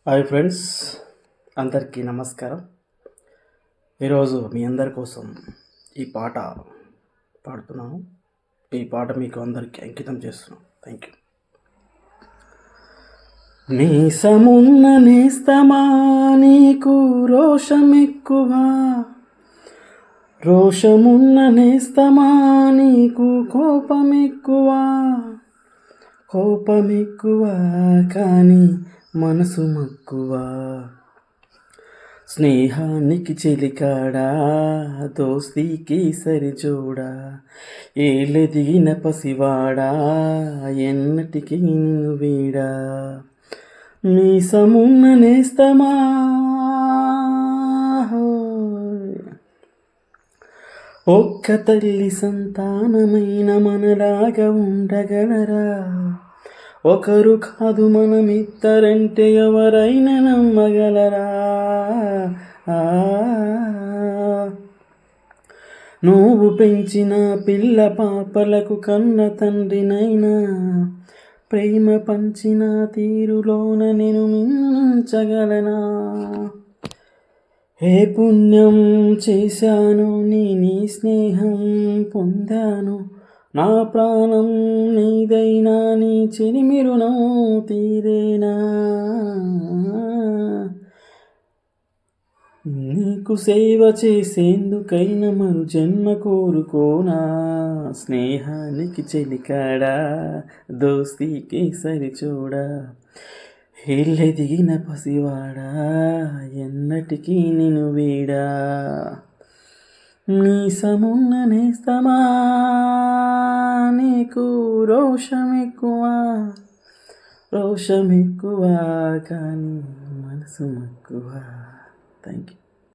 Hi friends, అందరికీ నమస్కారం. ఈరోజు మీ అందరి కోసం ఈ పాట పాడుతున్నాను. ఈ పాట మీకు అందరికీ అంకితం చేస్తున్నాను. Thank you. నేసమున్న నేస్తమా నీకు రోషం ఎక్కువ, రోషమున్న నేస్తమా నీకు కోపం ఎక్కువ, కోపం ఎక్కువ కానీ మనసు మక్కువ. స్నేహానికి చెలికాడా, దోస్తీకి సరిజోడా, ఏళ్ళెదిగిన పసివాడా, ఎన్నటికీ నిన్ను వీడా. మీసమున్న నేస్తమా, ఒక్క తల్లి సంతానమైన మనలాగా ఉండగలరా? ఒకరు కాదు మనమిద్దరంటే ఎవరైనా నమ్మగలరా? నువ్వు పెంచిన పిల్ల పాపలకు కన్న తండ్రినైనా, ప్రేమ పంచిన తీరులోన నేను మించగలనా? ఏ పుణ్యం చేశాను నీ స్నేహం పొందాను, నా ప్రాణం నీదైనా నీ చెలిమి రుణం తీరేనా? నీకు సేవ చేసేందుకైనా మరు జన్మ కోరుకోనా? స్నేహానికి చెలికాడా, దోస్తీకి సరిచూడా, ఏళ్ళెదిగిన పసివాడా, ఎన్నటికీ నిన్ను వీడా. మీసమున్న నేస్తమా నీకు రోషం ఎక్కువ, రోషం ఎక్కువ కానీ మనసు మక్కువ. Thank you.